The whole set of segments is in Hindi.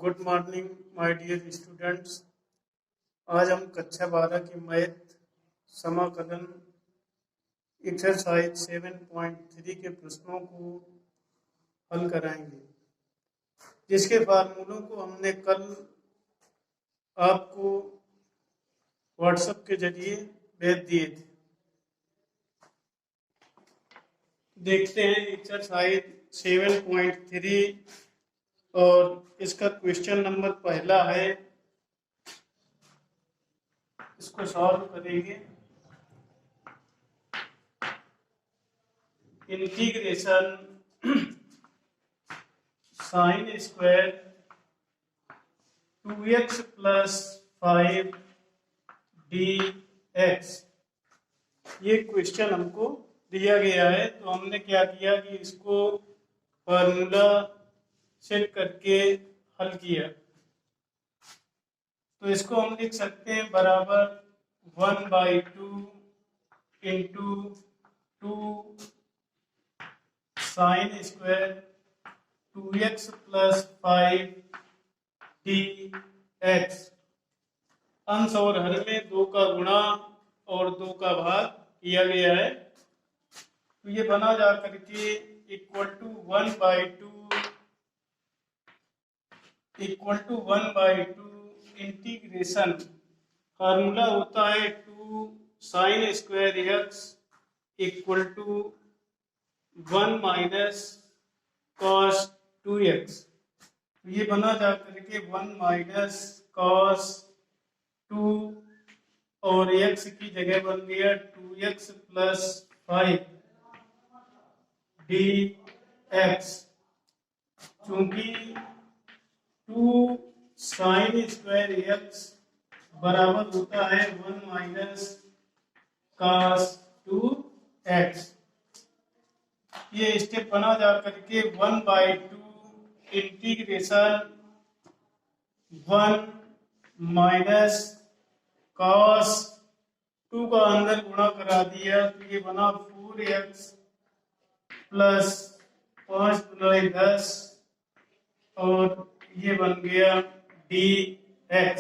Good morning my dear students. आज हम कक्षा 12 की मैथ समाकलन एक्सरसाइज 7.3 के प्रश्नों को हल कराएंगे, जिसके फार्मूलों को हमने कल आपको व्हाट्सएप के जरिए भेज दिए थे। देखते हैं एक्सरसाइज 7.3 और इसका क्वेश्चन नंबर पहला है। इसको सॉल्व करेंगे। Integration sine square 2x plus 5 dx, ये क्वेश्चन हमको दिया गया है। तो हमने क्या किया कि इसको फॉर्मूला सेट करके हल किया। तो इसको हम लिख सकते हैं बराबर 1/2 into 2 sine square 2x plus 5 dx। अंश और हर में 2 का गुणा और 2 का भाग किया गया है। तो ये बना जा करके इक्वल टू 1/2 इंटीग्रेशन, फार्मूला होता है 2 sine square x equal to 1 minus cos 2x। ये बना जा करके 1 माइनस कॉस 2 और x की जगह बन गया 2x प्लस 5 dx। चूंकि 2 साइन स्क्वायर x बराबर होता है 1 माइनस कॉस 2x। ये स्टेप बना जा करके 1/2 इंटीग्रेशन 1 माइनस कॉस 2 का अंदर गुणा करा दिया तो ये बना 4x प्लस 5 गुना 10 और ये बन गया dx।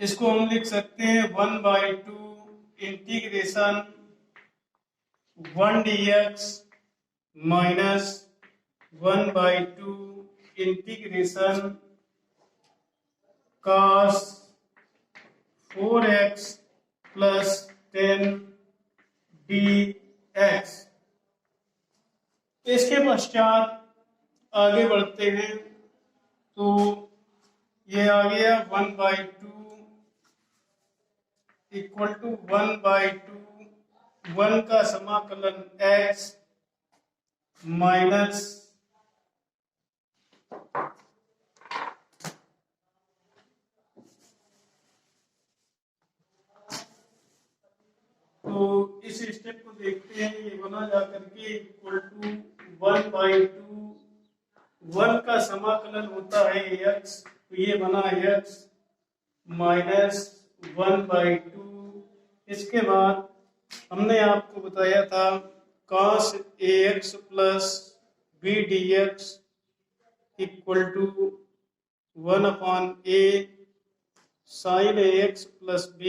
इसको हम लिख सकते हैं 1/2 integration 1 dx minus 1/2 integration cos 4x plus 10 dx। इसके पश्चात आगे बढ़ते हैं तो ये आ गया 1/2 इक्वल टू 1/2 1 का समाकलन x माइनस तो इस स्टेप को देखते हैं। ये बना जा करके इक्वल टू 1/2 1 का समाकलन होता है x, तो ये बना x माइनस 1/2। इसके बाद हमने आपको बताया था cos ax plus b dx equal to 1/a sin ax plus b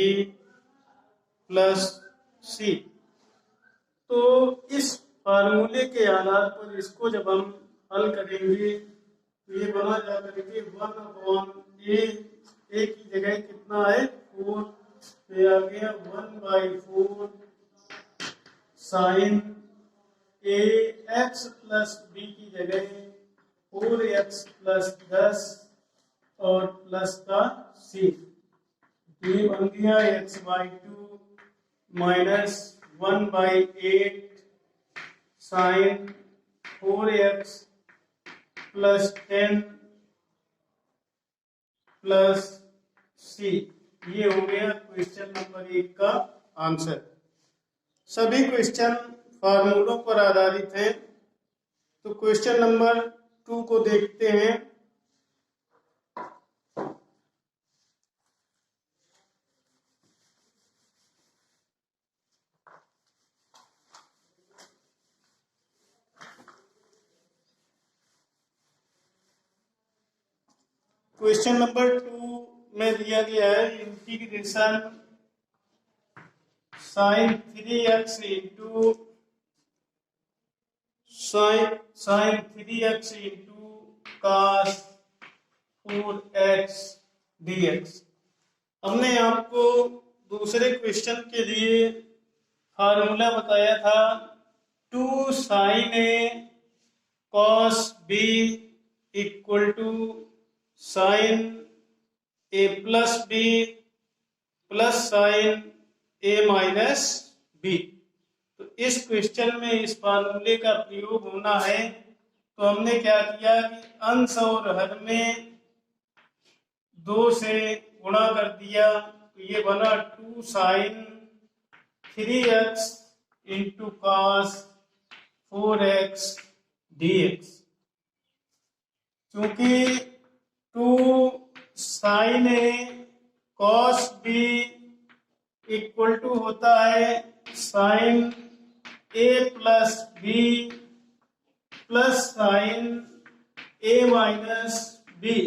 plus c। तो इस फार्मूले के आधार पर इसको जब हम हल करेंगे तो ये बना जा करके 1/a, a की जगह कितना है 4, तो आ गया 1/4 साइन ax प्लस b की जगह 4x प्लस 10 और प्लस का c। ये बन गया x/2 minus 1/8 sine 4x plus 10 plus c। ये हो गया क्वेश्चन नंबर 1 का आंसर। सभी क्वेश्चन फार्मूलों पर आधारित हैं। तो क्वेश्चन नंबर 2 को देखते हैं। क्वेश्चन नंबर 2 में दिया गया है integration sine 3x into sine 3x into cos 4x dx। हमने आपको दूसरे क्वेश्चन के लिए फार्मूला बताया था 2 sine A cos B equal to sine A plus B plus sine A minus B. तो इस क्वेश्चन में इस फार्मूले का प्रयोग होना है। तो हमने क्या किया कि अंश और हर में 2 से गुणा कर दिया, तो ये बना 2 sign 3x into cos 4x dx। क्योंकि 2 sine A cos B equal to होता है sine A plus B plus sine A minus B,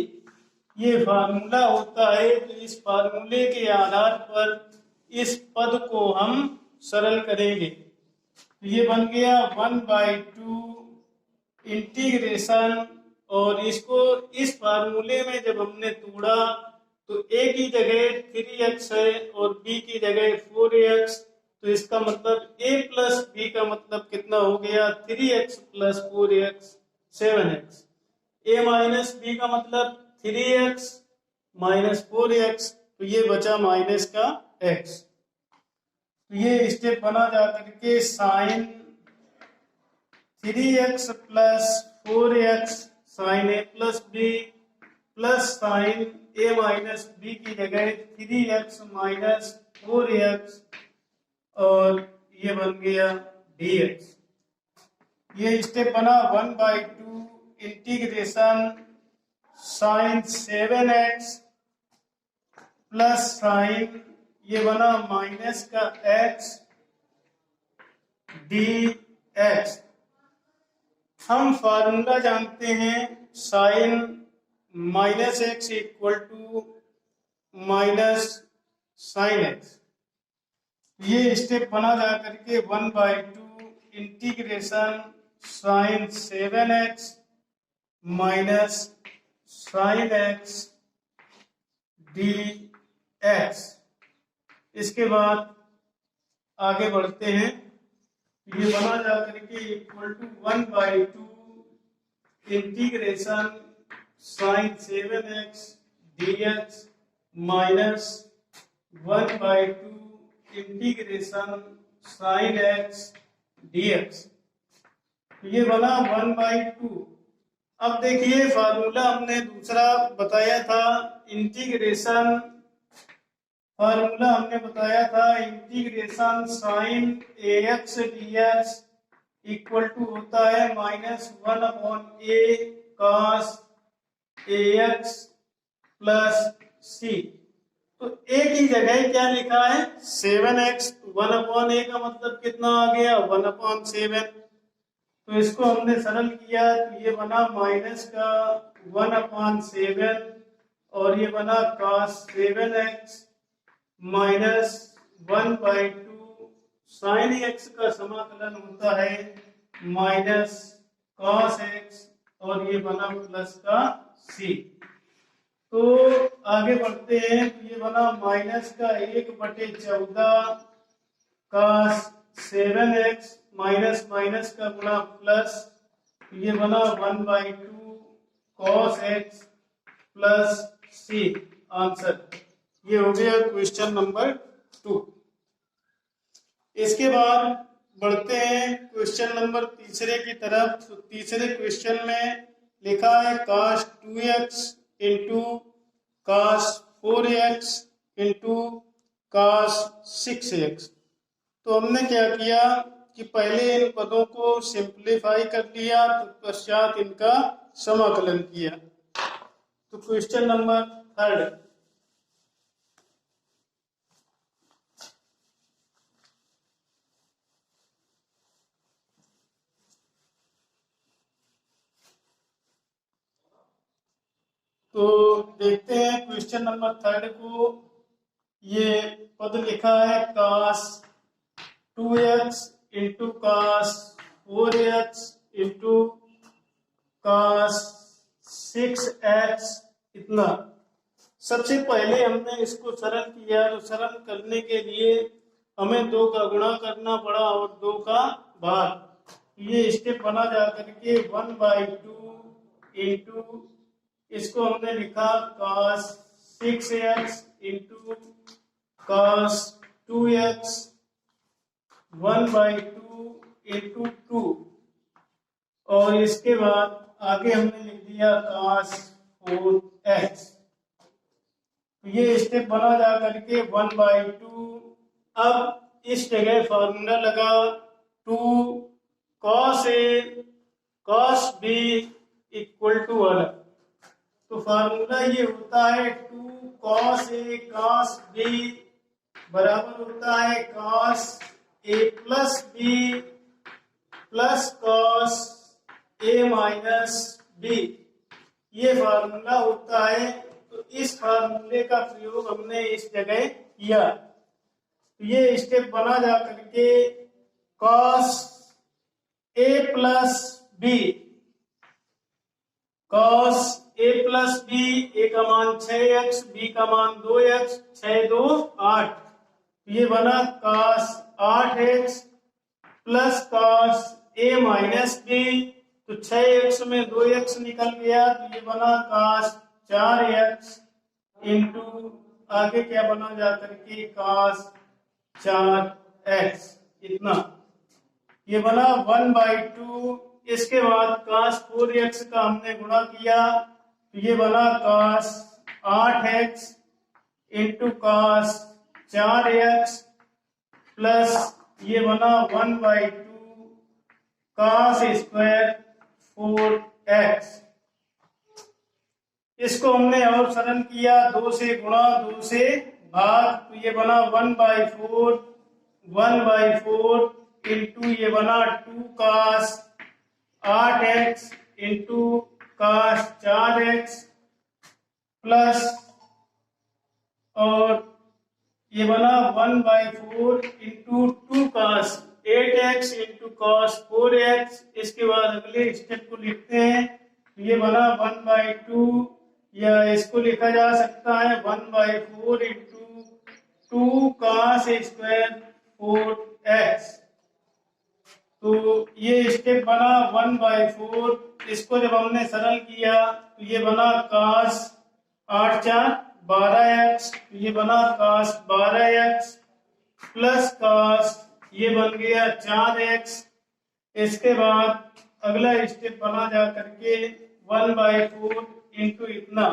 ये फार्मूला होता है। तो इस फार्मूले के आधार पर इस पद को हम सरल करेंगे। तो ये बन गया 1/2 इंटीग्रेशन, और इसको इस फार्मूले में जब हमने तोड़ा तो a की जगह 3x है और b की जगह 4x, तो इसका मतलब a प्लस b का मतलब कितना हो गया 3x plus 4x 7x। a minus b का मतलब 3x माइनस 4x, तो ये बचा माइनस का x। तो ये स्टेप बना जा करके sine 3x plus 4x sine a plus b plus sine a minus b की जगह 3x माइनस 4x, और ये बन गया dx। ये स्टेप बना 1/2 integration sine 7x plus sign ये बना माइनस का x dx। हम फार्मूला जानते हैं sine minus x equal to minus sine x. ये स्टेप बना जा करके 1/2 integration sine 7x minus sine x dx। इसके बाद आगे बढ़ते हैं। ये बना जा करके equal to 1/2 integration sine 7x dx minus 1/2 integration sine x dx। ये बना 1/2। अब देखिए फार्मूला हमने दूसरा बताया था इंटीग्रेशन, फार्मूला हमने बताया था integration sine ax dx equal to होता है -1/a cos ax plus c। तो a की जगह क्या लिखा है 7x, 1/a का मतलब कितना आ गया 1/7। तो इसको हमने सरल किया तो ये बना माइनस का 1/7, और ये बना cos 7x minus 1/2 sign x का समाकलन होता है माइनस cos x, और ये बना प्लस का c। तो आगे बढ़ते हैं। तो ये बना माइनस का 1/14 cos 7x माइनस माइनस का गुणा प्लस, ये बना 1/2 cos x plus c। Answer ये हो गया क्वेश्चन नंबर 2। इसके बाद बढ़ते हैं क्वेश्चन नंबर तीसरे की तरफ। तो तीसरे क्वेश्चन में लिखा है cos 2x into cos 4x into cos 6x। तो हमने क्या किया कि पहले इन पदों को सिंप्लीफाई कर लिया, तो पश्चात इनका समाकलन किया। तो क्वेश्चन नंबर 3। तो देखते हैं क्वेश्चन नंबर 3 को। ये पद लिखा है cos 2x into cos 4x into cos 6x इतना। सबसे पहले हमने इसको सरल किया, तो सरल करने के लिए हमें 2 का गुणा करना पड़ा और 2 का भाग। ये स्टेप बना जा करके 1/2 इंटू इसको हमने लिखा cos 6x into cos 2x 1/2 into 2 और इसके बाद आगे हमने लिख दिया cos 4x। तो ये स्टेप बना जा करके 1/2। अब इस जगह फॉर्मूला लगा 2 cos a cos b equal to 1। तो फार्मूला ये होता है 2 cos a cos b बराबर होता है cos a plus b plus cos a minus b। ये फार्मूला होता है। तो इस फार्मूले का प्रयोग हमने इस जगह किया। तो ये स्टेप बना जा करके cos a plus b cos a plus b, a का मान 6x, b का मान 2x, 6 2 8। ये बना cos 8x plus cos a minus b। तो 6x में 2x निकल गया, तो ये बना cos 4x इंटू आगे क्या बना जा करके cos 4x इतना। ये बना 1/2। इसके बाद cos 4x का हमने गुणा किया, तो ये बना cos 8x into cos 4x plus ये बना 1/2 cos स्क्वायर 4x। इसको हमने और सरल किया, 2 से गुणा 2 से भाग। तो ये बना 1/4 इंटू ये बना 2 cos 8x into cos 4x plus और ये बना 1/4 into 2 cos 8x into cos 4x। इसके बाद अगले स्टेप को लिखते हैं। ये बना 1/2 या इसको लिखा जा सकता है 1/4 इंटू 2 cos स्क्वायर 4x। तो ये स्टेप बना 1/4। इसको जब हमने सरल किया तो ये बना cos 8 4 12x। ये बना cos 12x प्लस cos ये बन गया 4x। इसके बाद अगला स्टेप बना जा करके 1/4 इंटू इतना।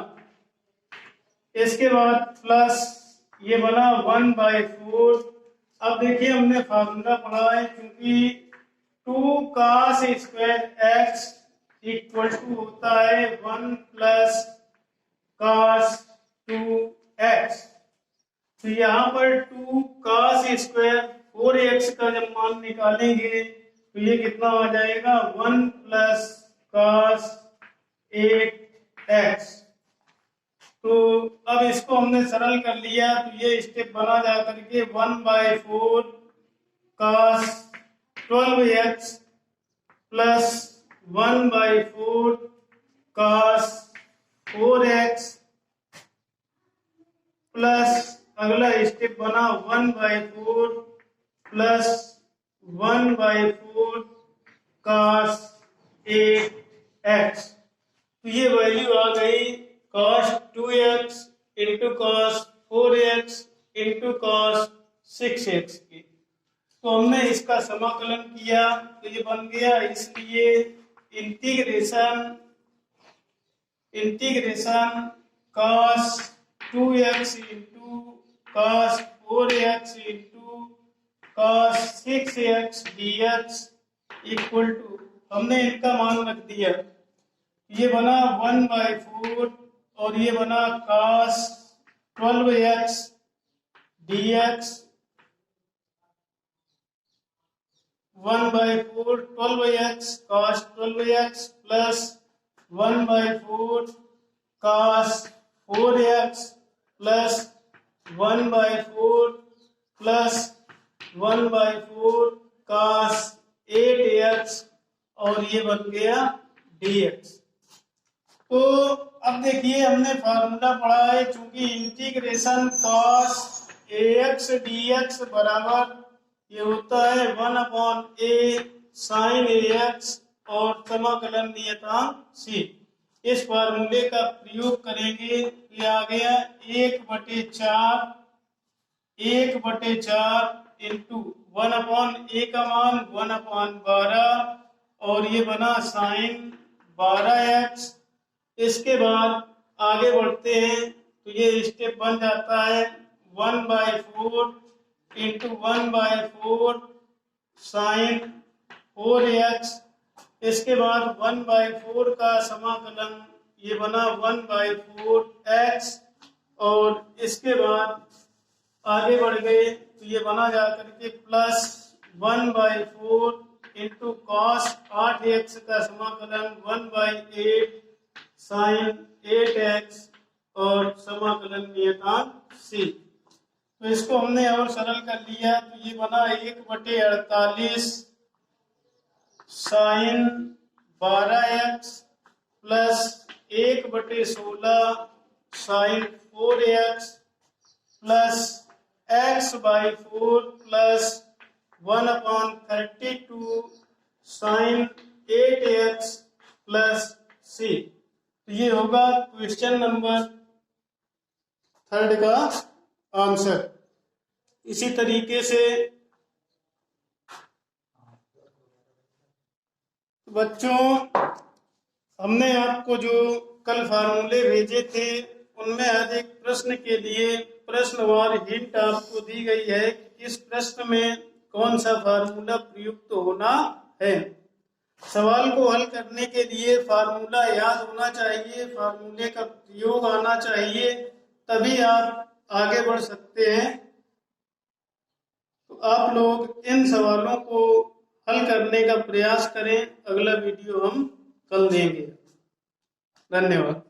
इसके बाद प्लस ये बना 1/4। अब देखिए हमने फार्मूला पढ़ा है, क्योंकि 2 cos square x equal to होता है 1 प्लस cos 2x। तो यहाँ पर 2 cos स्क्वायर 4x का जब मान निकालेंगे तो ये कितना आ जाएगा 1 प्लस cos 8x। तो अब इसको हमने सरल कर लिया, तो ये स्टेप बना जा करके 1/4 cos 12x plus 1/4 cos 4x plus अगला स्टेप बना 1/4 प्लस 1/4 cos 8x। तो ये वैल्यू आ गई cos 2x into cos 4x into cos 6x की। तो हमने इसका समाकलन किया तो ये बन गया, इसलिए integration cos 2x into cos 4x into cos 6x dx equal to, हमने इनका मान रख दिया। ये बना 1/4 और ये बना cos 12x dx 1/4 12x cos 12x plus 1/4 cos 4x plus 1/4 plus 1/4 cos 8x और ये बन गया dx। तो अब देखिए हमने फार्मूला पढ़ा है, चूंकि इंटीग्रेशन cos ax dx बराबर ये होता है 1/a sin ax और समाकलन नियतांक c। इस फार्मूले का प्रयोग करेंगे, ये आ गया 1/4 इंटू 1/a का मान 1/12 और ये बना साइन 12x। इसके बाद आगे बढ़ते हैं तो ये स्टेप बन जाता है 1/4 इंटू 1/4 साइन 4x। इसके बाद 1/4 का समाकलन ये बना 1/4x और इसके बाद आगे बढ़ गए तो ये बना जा करके प्लस 1/4 इंटू कॉस 8x का समाकलन 1/8 साइन 8x और समाकलन नियतांक c। तो इसको हमने और सरल कर लिया तो ये बना 1/48 sine 12x plus 1/16 sine 4x plus x/4 plus 1/32 sine 8x plus c। तो ये होगा क्वेश्चन नंबर 3 का आंसर। इसी तरीके से बच्चों हमने आपको जो कल फार्मूले भेजे थे उनमें आज एक प्रश्न के लिए प्रश्नवार हिंट आपको दी गई है कि इस प्रश्न में कौन सा फार्मूला प्रयुक्त होना है। सवाल को हल करने के लिए फार्मूला याद होना चाहिए, फार्मूले का प्रयोग आना चाहिए, तभी आप आगे बढ़ सकते हैं। तो आप लोग इन सवालों को हल करने का प्रयास करें। अगला वीडियो हम कल देंगे। धन्यवाद।